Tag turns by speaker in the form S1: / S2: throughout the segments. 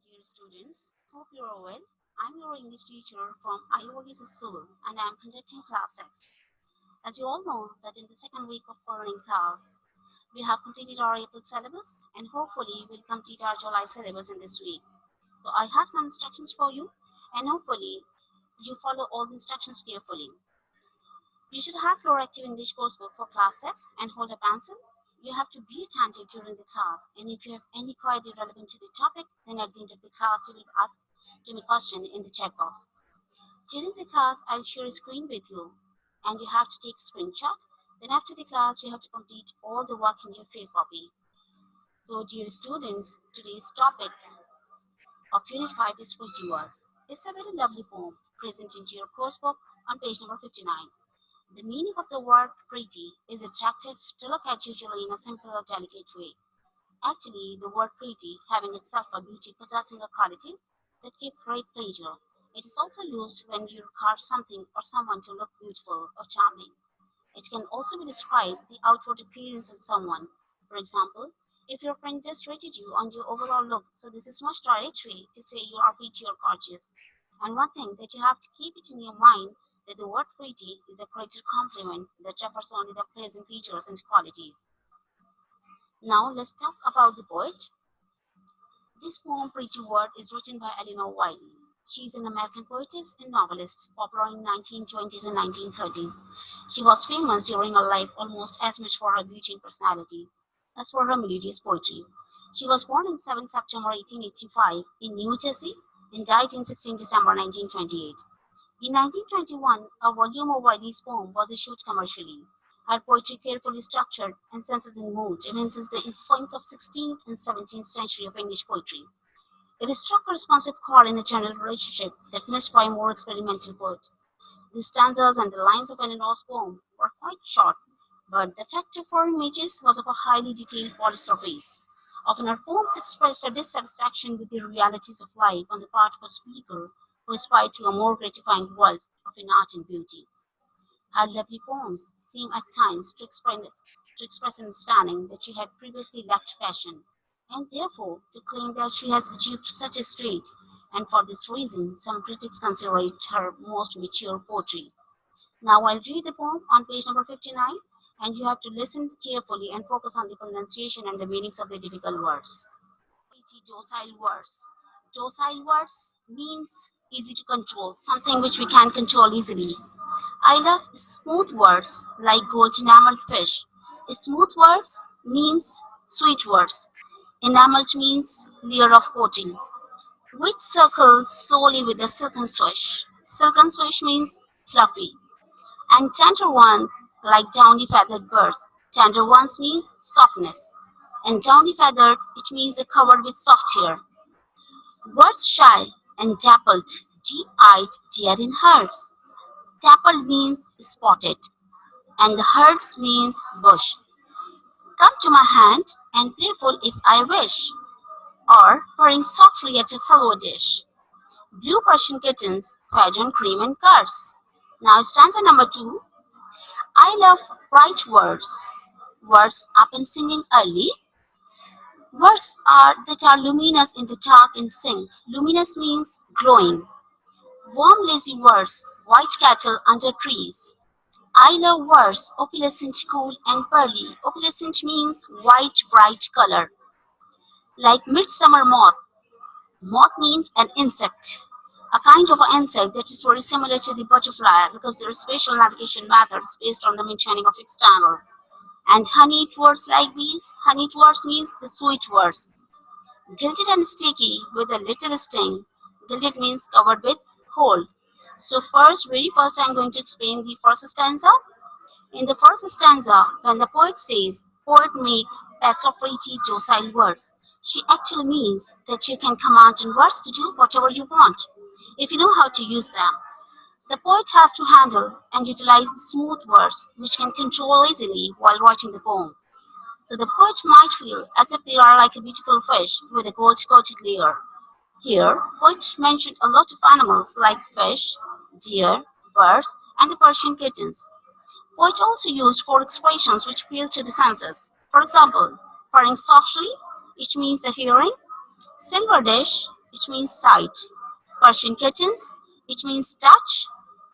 S1: Dear students, hope you are well. I'm your English teacher from IOES school and I'm conducting class 6. As you all know that in the second week of learning class, we have completed our April syllabus and hopefully we'll complete our July syllabus in this week. So I have some instructions for you and hopefully you follow all the instructions carefully. You should have your active English coursebook for class 6 and hold a pencil. You have to be attentive during the class, and if you have any query relevant to the topic, then at the end of the class you will ask to me question in the chat box. During the class, I'll share a screen with you, and you have to take a screenshot. Then after the class, you have to complete all the work in your field copy. So dear students, today's topic of Unit 5 is Pretty Words. It's a very lovely poem present in your coursebook on page number 59. The meaning of the word pretty is attractive to look at usually in a simple or delicate way. Actually, the word pretty, having itself a beauty possessing a qualities that give great pleasure. It is also used when you regard something or someone to look beautiful or charming. It can also be described the outward appearance of someone. For example, if your friend just rated you on your overall look, so this is much direct way to say you are pretty or gorgeous. And one thing that you have to keep it in your mind that the word pretty is a greater compliment that refers only the pleasant features and qualities. Now let's talk about the poet. This poem, Pretty Word, is written by Eleanor Wiley. She is an American poetess and novelist, popular in 1920s and 1930s. She was famous during her life almost as much for her beauty and personality as for her melodious poetry. She was born on 7 September 1885 in New Jersey and died in 16 December 1928. In 1921, a volume of Wiley's poem was issued commercially. Her poetry, carefully structured and senses in mood, evinces the influence of 16th and 17th century of English poetry. It struck a responsive chord in a general relationship that missed by a more experimental poet. The stanzas and the lines of Eleanor's poem were quite short, but the effect of her images was of a highly detailed polished surface. Often her poems expressed a dissatisfaction with the realities of life on the part of a speaker who aspired to a more gratifying world of in art and beauty. Her lovely poems seem at times to express understanding that she had previously lacked passion, and therefore to claim that she has achieved such a state, and for this reason some critics consider it her most mature poetry. Now I'll read the poem on page number 59, and you have to listen carefully and focus on the pronunciation and the meanings of the difficult words. Pretty docile words. Docile words means easy to control, something which we can control easily. I love smooth words like gold enameled fish. Smooth words means sweet words. Enameled means layer of coating, which circle slowly with a silken swish. Silken swish means fluffy. And tender ones like downy feathered birds. Tender ones means softness. And downy feathered, it means they're covered with soft hair. Words shy and dappled, deep-eyed, deer in herds. Dappled means spotted, and the herds means bush. Come to my hand and playful if I wish, or purring softly at a silver dish. Blue Persian kittens fed on cream and curds. Now stanza number 2. I love bright words. Words up and singing early. Words are that are luminous in the dark and sing. Luminous means glowing. Warm lazy words, white cattle under trees. I love words, opalescent, cool, and pearly. Opalescent means white, bright color, like midsummer moth. Moth means an insect, a kind of an insect that is very similar to the butterfly because there are special navigation methods based on the maintaining of external. And honeyed words like bees, honeyed words means the sweet words. Gilded and sticky with a little sting. Gilded means covered with hole. So very first I'm going to explain the first stanza. In the first stanza, when the poet says, poet make best of pretty docile words, she actually means that you can command in words to do whatever you want, if you know how to use them. The poet has to handle and utilize smooth words which can control easily while writing the poem. So the poet might feel as if they are like a beautiful fish with a gold-coated layer. Here, poet mentioned a lot of animals like fish, deer, birds, and the Persian kittens. Poet also used four expressions which appeal to the senses. For example, purring softly, which means the hearing, silver dish, which means sight. Persian kittens, which means touch.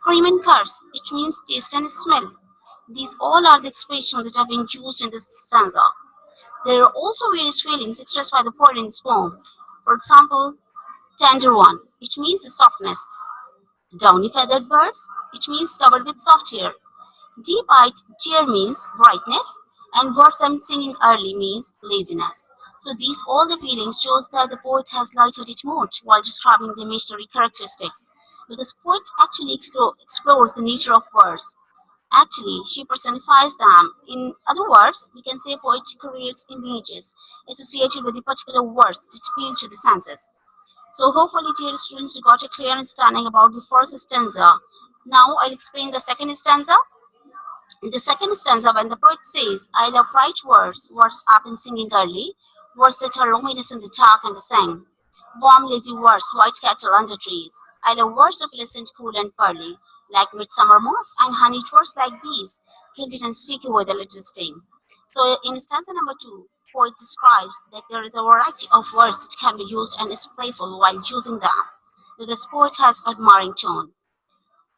S1: Cream and curse, which means taste and smell. These all are the expressions that have been used in this stanza. There are also various feelings expressed by the poet in this poem. For example, tender one, which means the softness. Downy feathered birds, which means covered with soft hair. Deep-eyed cheer means brightness, and words I'm singing early means laziness. So these all the feelings shows that the poet has light-hearted mood while describing the imaginary characteristics. Because poet actually explores the nature of words. Actually, she personifies them. In other words, we can say poet creates images associated with the particular words that appeal to the senses. So hopefully, dear students, you got a clear understanding about the first stanza. Now I'll explain the second stanza. In the second stanza, when the poet says, I love right words, words I've been singing early, words that are luminous in the dark and the sang. Warm, lazy words, white cattle under trees. I love words of pleasant, cool, and pearly, like midsummer moths, and honeyed words like bees, gilded and sticky with a little sting. So in stanza number 2, poet describes that there is a variety of words that can be used and is playful while using them, because poet has admiring tone.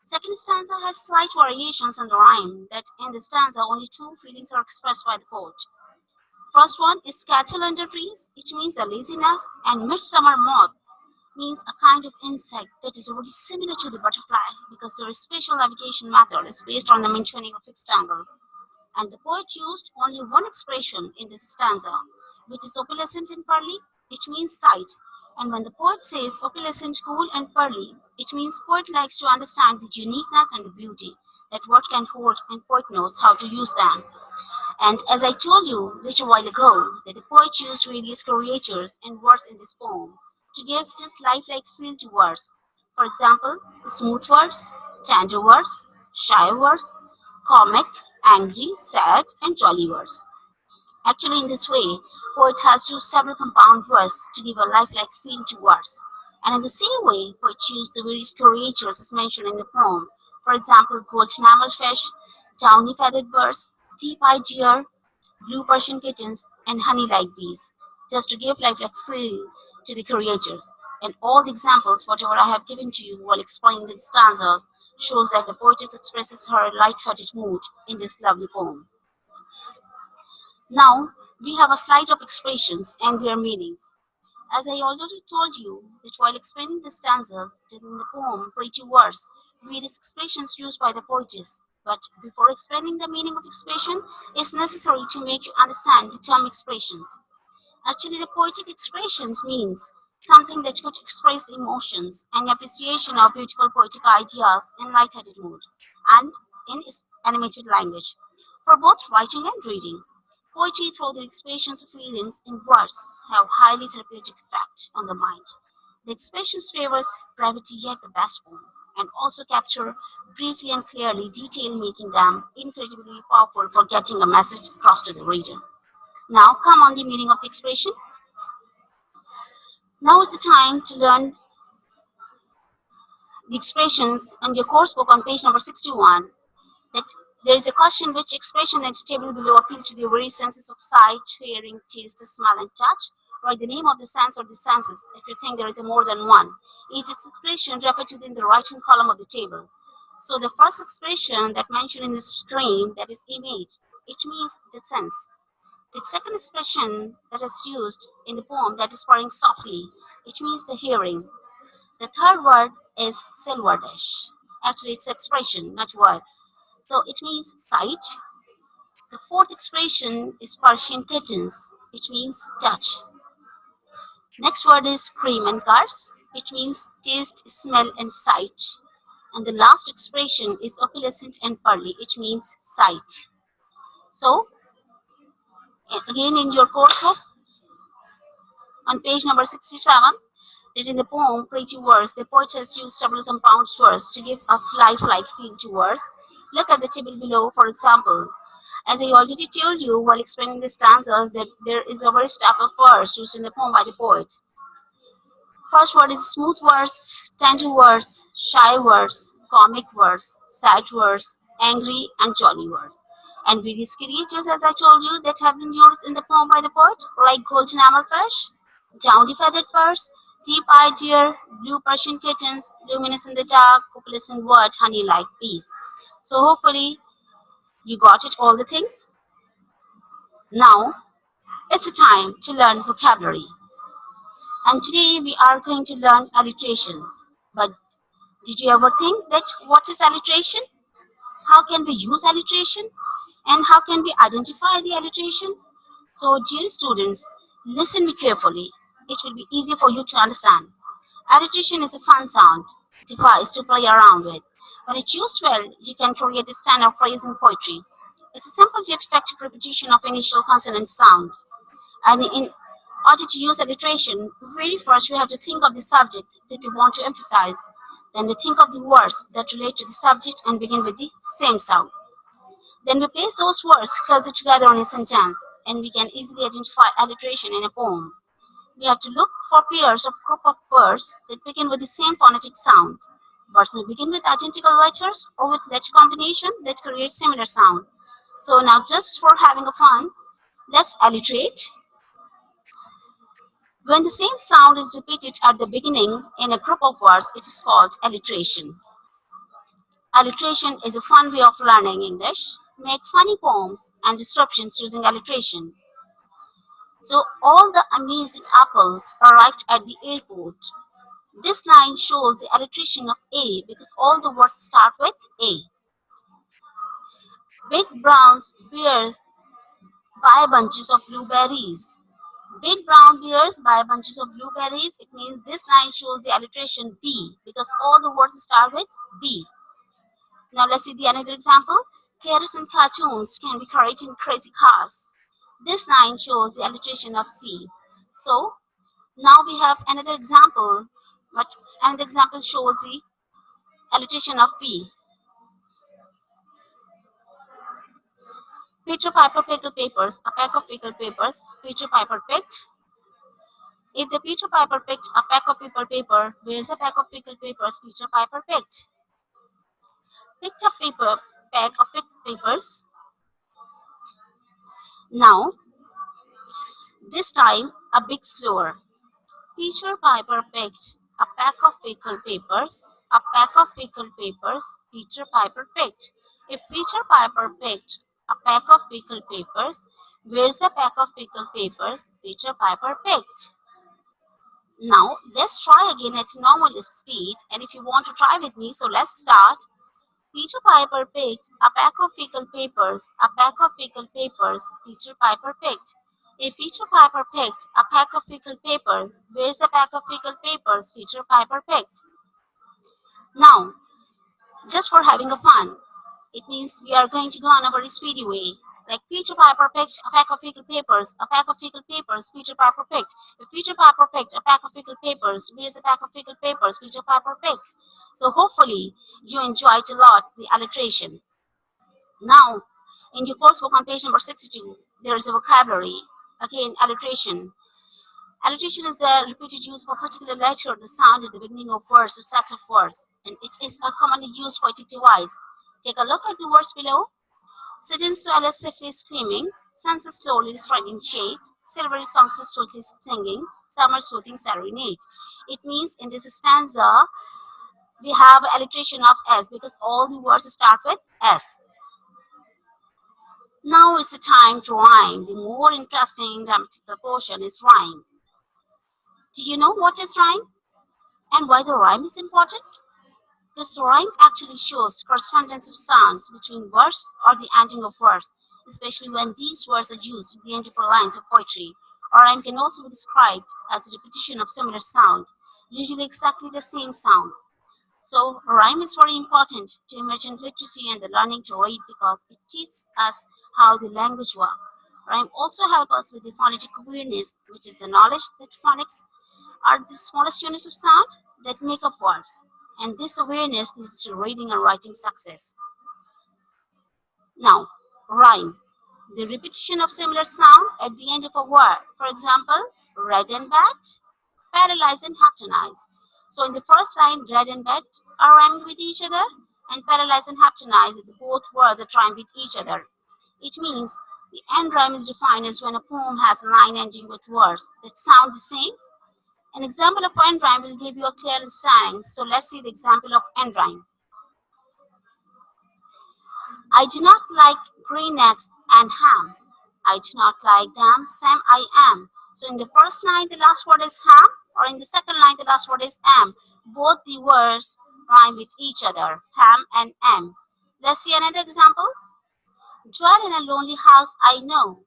S1: Second stanza has slight variations in the rhyme that in the stanza only two feelings are expressed by the poet. First one is cattle under trees, which means a laziness, and midsummer moth means a kind of insect that is very similar to the butterfly because their spatial navigation method is based on the maintaining a fixed angle. And the poet used only one expression in this stanza, which is opalescent and pearly, which means sight. And when the poet says opalescent, cool, and pearly, it means poet likes to understand the uniqueness and the beauty that word can hold, and poet knows how to use them. And as I told you a little while ago, that the poet used various creatures and words in this poem to give just lifelike feel to words. For example, smooth words, tender words, shy words, comic, angry, sad, and jolly words. Actually, in this way, poet has used several compound words to give a lifelike feel to words. And in the same way, poet used the various creatures as mentioned in the poem. For example, gold enameled fish, downy feathered birds, deep-eyed deer, blue Persian kittens, and honey-like bees, just to give lifelike feel to the creatures. And all the examples, whatever I have given to you while explaining the stanzas, shows that the poetess expresses her light-hearted mood in this lovely poem. Now, we have a slide of expressions and their meanings. As I already told you, that while explaining the stanzas in the poem Pretty Verse, various expressions used by the poetess. But before explaining the meaning of expression, it's necessary to make you understand the term expressions. Actually, the poetic expressions means something that could express the emotions and appreciation of beautiful poetic ideas in light-hearted mood and in animated language for both writing and reading. Poetry through the expressions of feelings in words have highly therapeutic effect on the mind. The expressions favors brevity yet the best form and also capture briefly and clearly detail making them incredibly powerful for getting a message across to the reader. Now come on the meaning of the expression. Now is the time to learn the expressions in your course book on page number 61. That there is a question which expression in the table below appeal to the various senses of sight, hearing, taste, smell, and touch. Write the name of the sense or the senses if you think there is a more than one. Each expression referred to in the right-hand column of the table. So the first expression that mentioned in the screen, that is image, it means the sense. The second expression that is used in the poem, that is purring softly, which means the hearing. The third word is silver dish. Actually, it's expression, not word. So it means sight. The fourth expression is Persian kittens, which means touch. Next word is cream and curse, which means taste, smell, and sight. And the last expression is opalescent and pearly, which means sight. So, again in your course book, on page number 67, that in the poem Pretty Verse, the poet has used several compound words to give a lifelike feel to verse. Look at the table below, for example. As I already told you while explaining the stanzas, that there is a very stack of verse used in the poem by the poet. First word is smooth verse, tender verse, shy verse, comic verse, sad verse, angry and jolly verse. And various creatures, as I told you, that have been used in the poem by the poet, like golden fish, downy feathered birds, Deep-eyed deer, blue Persian kittens, luminous in the dark, opalescent word, honey like bees. So hopefully you got it all the things. Now it's a time to learn vocabulary. And today we are going to learn alliterations. But did you ever think that what is alliteration? How can we use alliteration? And how can we identify the alliteration? So, dear students, listen me carefully. It will be easy for you to understand. Alliteration is a fun sound device to play around with. When it's used well, you can create a standard phrase in poetry. It's a simple yet effective repetition of initial consonant sound. And in order to use alliteration, very first we have to think of the subject that we want to emphasize. Then we think of the words that relate to the subject and begin with the same sound. Then we place those words closer together in a sentence, and we can easily identify alliteration in a poem. We have to look for pairs of group of words that begin with the same phonetic sound. Words may begin with identical letters or with letter combination that create similar sound. So now just for having a fun, let's alliterate. When the same sound is repeated at the beginning in a group of words, it is called alliteration. Alliteration is a fun way of learning English. Make funny poems and descriptions using alliteration. So all the amazing apples arrived at the airport. This line shows the alliteration of A because all the words start with A. Big brown bears buy bunches of blueberries. Big brown bears buy bunches of blueberries. It means this line shows the alliteration B because all the words start with B. Now let's see the another example. Carrots and cartoons can be carried in crazy cars. This line shows the alliteration of C. So now we have another example, but another example shows the alliteration of P. Peter Piper pickle papers, a pack of pickle papers. Peter Piper picked. If the Peter Piper picked a pack of pickle paper, where's a pack of pickle papers Peter Piper picked? Picked up paper, pack of picked papers. Now, this time a bit slower. Peter Piper picked a pack of pickle papers. A pack of pickle papers Peter Piper picked. If Peter Piper picked a pack of pickle papers, where's the pack of pickle papers Peter Piper picked? Now, let's try again at normal speed. And if you want to try with me, so let's start. Peter Piper picked a pack of pickle papers. A pack of pickle papers Peter Piper picked. If Peter Piper picked a pack of pickle papers, where's the pack of pickle papers Peter Piper picked? Now, just for having a fun, it means we are going to go on a very speedy way. Like Peter Piper picked a pack of pickle papers, a pack of pickle papers Peter Piper picked. If Peter Piper picked a pack of pickle papers, where's the pack of pickle papers Peter Piper picked? So hopefully you enjoyed a lot the alliteration. Now, in your course book on page number 62, there is a vocabulary. Again, alliteration. Alliteration is a repeated use of a particular letter or the sound at the beginning of words or sets of words, and it is a commonly used poetic device. Take a look at the words below. Citizens dwell swiftly screaming, suns slowly striking shade, silvery songs sweetly singing, summer soothing serenade. It means in this stanza we have alliteration of S because all the words start with S. Now it's the time to rhyme. The more interesting grammatical portion is rhyme. Do you know what is rhyme and why the rhyme is important? This rhyme actually shows correspondence of sounds between words or the ending of words, especially when these words are used at the end of lines of poetry. A rhyme can also be described as a repetition of similar sound, usually exactly the same sound. So, rhyme is very important to emergent literacy and the learning to read because it teaches us how the language works. Rhyme also helps us with the phonetic awareness, which is the knowledge that phonics are the smallest units of sound that make up words. And this awareness leads to reading and writing success. Now, rhyme. The repetition of similar sound at the end of a word. For example, red and bat, paralyze and haptonize. So in the first line, red and bat are rhymed with each other, and paralyze and haptonize, both words are rhymed with each other. It means the end rhyme is defined as when a poem has a line ending with words that sound the same An example of end rhyme will give you a clear understanding. So let's see the example of end rhyme. I do not like green eggs and ham. I do not like them, Sam I am. So in the first line, the last word is ham, or in the second line, the last word is am. Both the words rhyme with each other, ham and am. Let's see another example. Dwell in a lonely house I know,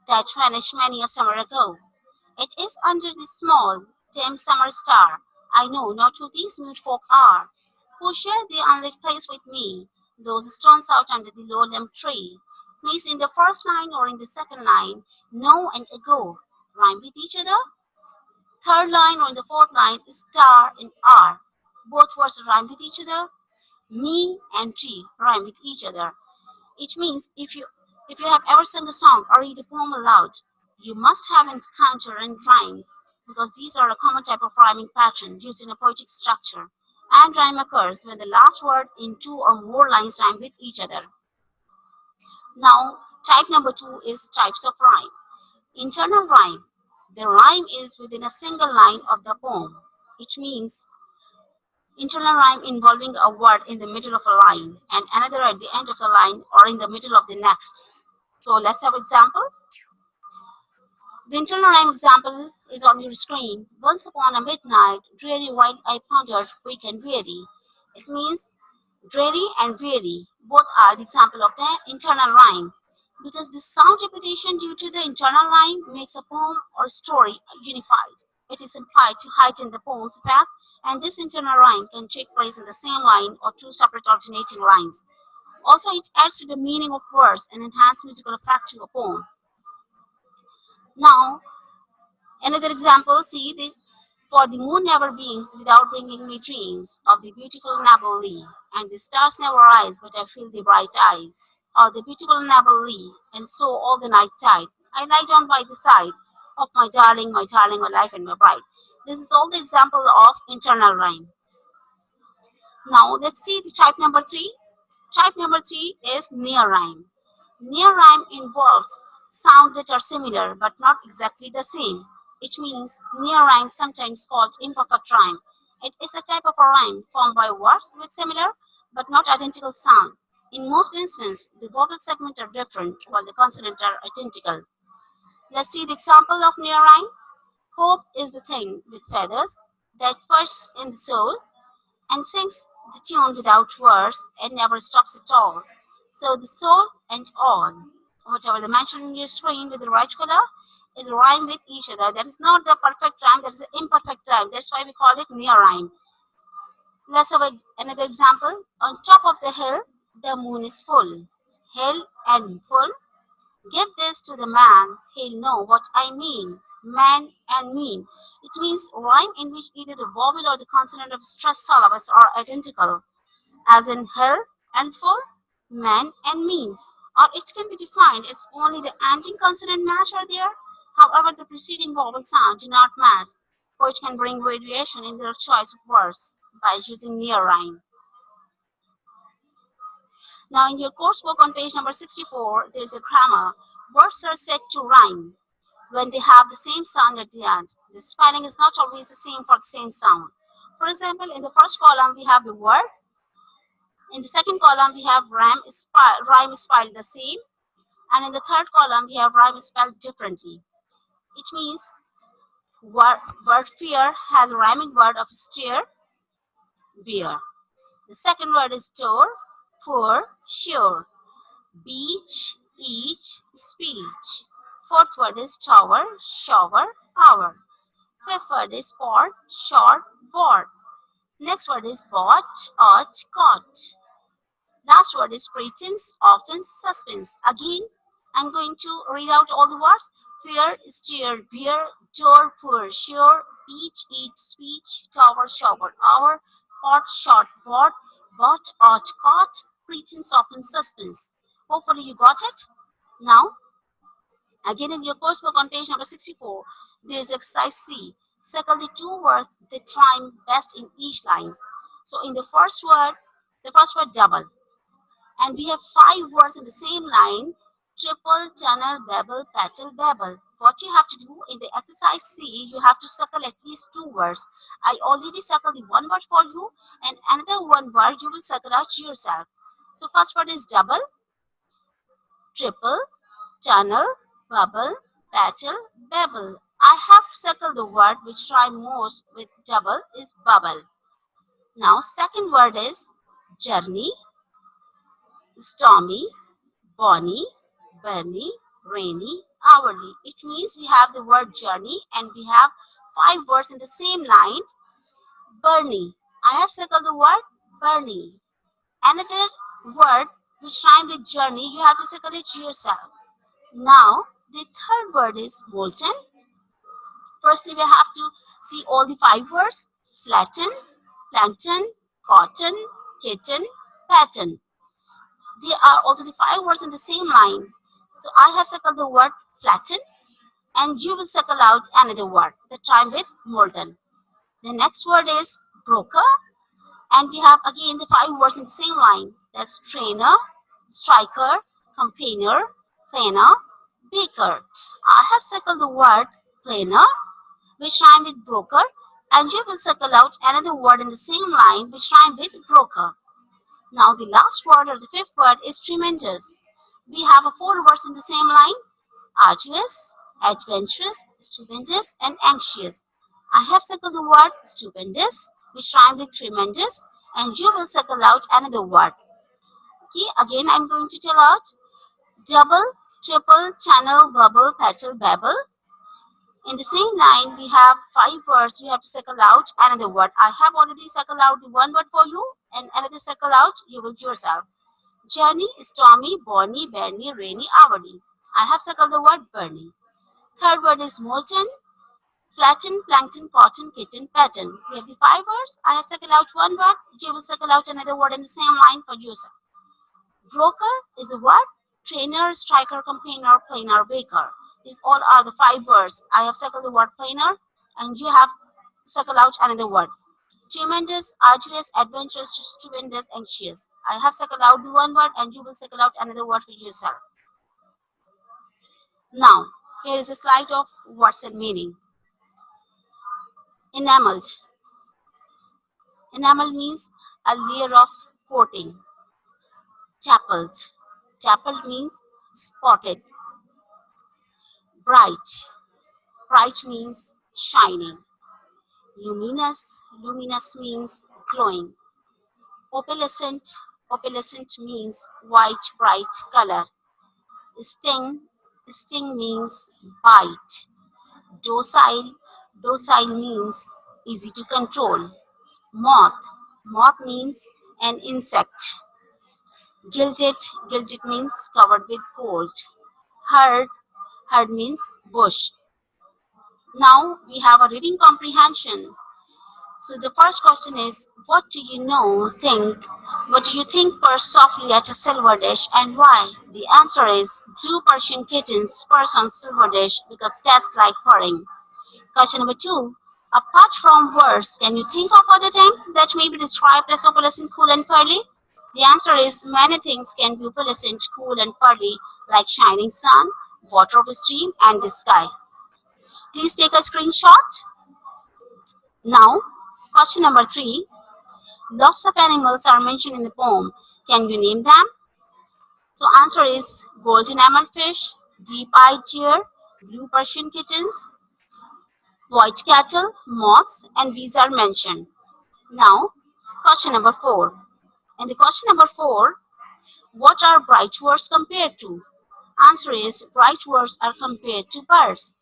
S1: that vanished many a summer ago. It is under the small, dim summer star. I know not who these mute folk are, who share the unlit place with me, those stones out under the lowland tree. Please, in the first line or in the second line, know and ago rhyme with each other. Third line or in the fourth line, star and are. Both words rhyme with each other. Me and tree rhyme with each other. It means if you have ever sung a song or read a poem aloud, you must have encountered and rhyme because these are a common type of rhyming pattern used in a poetic structure. And rhyme occurs when the last word in two or more lines rhyme with each other. Now, type number two is types of rhyme. Internal rhyme. The rhyme is within a single line of the poem. It means internal rhyme involving a word in the middle of a line and another at the end of the line or in the middle of the next. So let's have example. The internal rhyme example is on your screen. Once upon a midnight, dreary while I pondered, weak and weary. It means dreary and weary. Both are the example of the internal rhyme. Because the sound repetition due to the internal rhyme makes a poem or story unified. It is implied to heighten the poem's effect, and this internal rhyme can take place in the same line or two separate alternating lines. Also, it adds to the meaning of words and enhances musical effect to a poem. Now, another example, see, for the moon never beams without bringing me dreams of the beautiful Naboli, and the stars never rise, but I feel the bright eyes of the beautiful Naboli, and so all the night tide. I lie down by the side of my darling, my life, and my bride. This is all the example of internal rhyme. Now, let's see the type number three. Type number three is near rhyme. Near rhyme involves sounds that are similar but not exactly the same. It means near rhyme, sometimes called imperfect rhyme. It is a type of a rhyme formed by words with similar but not identical sound. In most instances, the vowel segments are different while the consonants are identical. Let's see the example of near rhyme. Hope is the thing with feathers that perches in the soul and sings the tune without words and never stops at all. So the soul and all, whatever the mention in your screen with the right color, is rhyme with each other. That is not the perfect rhyme, that is the imperfect rhyme. That's why we call it near rhyme. Let's have another example. On top of the hill, the moon is full. Hill and full. Give this to the man, he'll know what I mean. Man and mean. It means rhyme in which either the vowel or the consonant of stressed syllables are identical, as in hill and full, man and mean. Or it can be defined as only the ending consonant match are there. However, the preceding vowel sound do not match, which can bring variation in their choice of words by using near rhyme. Now, in your course book on page number 64, there is a grammar. Words are said to rhyme when they have the same sound at the end. The spelling is not always the same for the same sound. For example, in the first column, we have the word. In the second column, we have rhyme spelled the same. And in the third column, we have rhyme spelled differently. It means word fear has a rhyming word of steer, beer. The second word is store, for, sure. Beach, each, speech. Fourth word is tower, shower, hour. Fifth word is port, short, board. Next word is bought, ought, caught. Last word is pretense, offense, suspense. Again, I'm going to read out all the words. Fear, steer, beer, door, poor, sure, beach, eat, speech, tower, shower, hour, pot, short, board, bought, ought, caught, pretense, offense, suspense. Hopefully you got it. Now, again in your course book on page number 64, there is exercise C. Circle the two words that rhyme best in each lines. So in the first word double. And we have five words in the same line. Triple, tunnel, babble, petal, babble. what you have to do in the exercise C, you have to circle at least 2 words. I already circled the one word for you, and another one word you will circle out yourself. So first word is double, triple, tunnel, bubble, petal, babble. I have circled the word which rhymes most with double is bubble. Now second word is journey, stormy, bonny, bunny, rainy, hourly. It means we have the word journey and we have 5 words in the same line. Burny. I have circled the word burny. Another word which rhymes with journey, you have to circle it yourself. Now, the third word is molten. Firstly, we have to see all the 5 words. Flatten, plankton, cotton, kitten, pattern. They are also the 5 words in the same line. So I have circled the word flatten and you will circle out another word that rhyme with molten. The next word is broker and we have again the 5 words in the same line. That's trainer, striker, campaigner, planer, baker. I have circled the word planer which rhyme with broker and you will circle out another word in the same line which rhyme with broker. Now the last word or the fifth word is tremendous. We have 4 words in the same line. Arduous, adventurous, stupendous and anxious. I have circled the word stupendous which rhymes with tremendous and you will circle out another word. Okay, again I'm going to tell out double, triple, channel, bubble, petal, babble. In the same line, we have 5 words. You have to circle out another word. I have already circled out the one word for you, and another circle out you will yourself. Journey, stormy, bonny, berny, rainy, hourly. I have circled the word burning. Third word is molten, flatten, plankton, cotton, kitten, pattern. We have the 5 words. I have circled out one word. You will circle out another word in the same line for yourself. Broker is a word. Trainer, striker, campaigner, planer, baker. These all are the 5 words. I have circled the word planer and you have circled out another word. Tremendous, arduous, adventurous, stupendous, anxious. I have circled out the one word and you will circle out another word for yourself. Now, here is a slide of words and meaning. Enameled. Enamel means a layer of coating. Dappled. Dappled means spotted. Bright. Bright means shining. Luminous. Luminous means glowing. Opalescent. Opalescent means white, bright color. Sting. Sting means bite. Docile. Docile means easy to control. Moth. Moth means an insect. Gilded. Gilded means covered with gold. Herd. Herd means bush. Now we have a reading comprehension. So the first question is, what do you know, think, what do you think purrs softly at a silver dish and why? The answer is, blue Persian kittens purrs on silver dish because cats like purring. Question number 2, apart from words, can you think of other things that may be described as opalescent, cool and pearly? The answer is, many things can be opalescent, cool and pearly like shining sun, water of a stream and the sky. Please take a screenshot. Now, question number 3. Lots of animals are mentioned in the poem. Can you name them? So answer is golden fish, deep-eyed deer, blue Persian kittens, white cattle, moths, and bees are mentioned. Now, question number 4. In the question number 4, what are bright words compared to? Answer is bright words are compared to birds.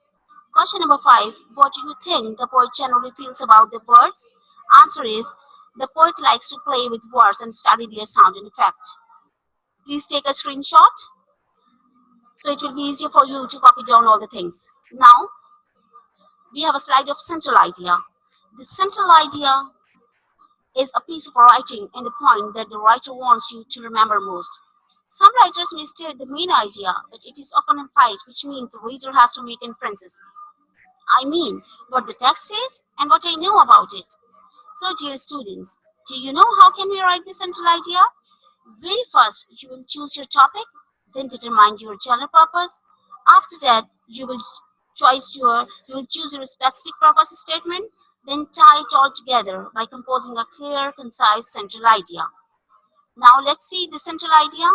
S1: Question number 5. What do you think the poet generally feels about the birds? Answer is the poet likes to play with words and study their sound and effect. Please take a screenshot so it will be easier for you to copy down all the things. Now, we have a slide of central idea. The central idea is a piece of writing and the point that the writer wants you to remember most. Some writers may state the main idea, but it is often implied, which means the reader has to make inferences. I mean, what the text says and what I know about it. So, dear students, do you know how can we write the central idea? Very first, you will choose your topic, then determine your general purpose. After that, you will You will choose your specific purpose statement, then tie it all together by composing a clear, concise central idea. Now let's see the central idea.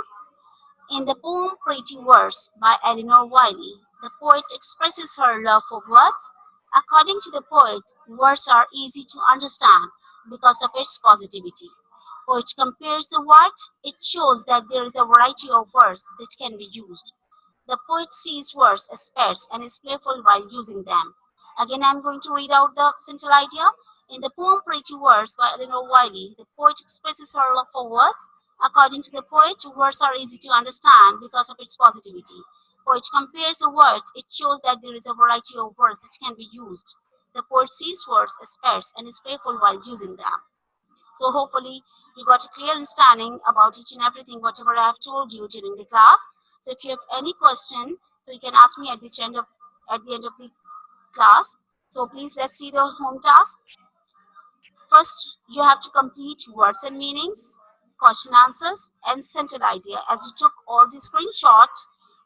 S1: In the poem Pretty Words by Eleanor Wiley, the poet expresses her love for words. According to the poet, words are easy to understand because of its positivity. Poet compares the word, it shows that there is a variety of words that can be used. The poet sees words as pets and is playful while using them. Again, I'm going to read out the central idea. In the poem Pretty Words by Eleanor Wiley, the poet expresses her love for words. According to the poet, words are easy to understand because of its positivity. Poet compares the words, it shows that there is a variety of words that can be used. The poet sees words as pets and is playful while using them. So hopefully you got a clear understanding about each and everything, whatever I have told you during the class. So if you have any question, so you can ask me at the end of the class. So please let's see the home task. First, you have to complete words and meanings, question answers, and central idea. As you took all the screenshot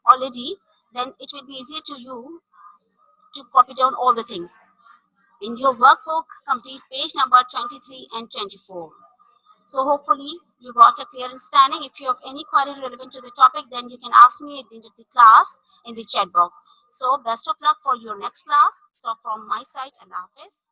S1: already, then it will be easier to you to copy down all the things. In your workbook, complete page number 23 and 24. So hopefully you got a clear understanding. If you have any query relevant to the topic, then you can ask me at the end of the class in the chat box. So best of luck for your next class. So from my side, Allah Hafiz.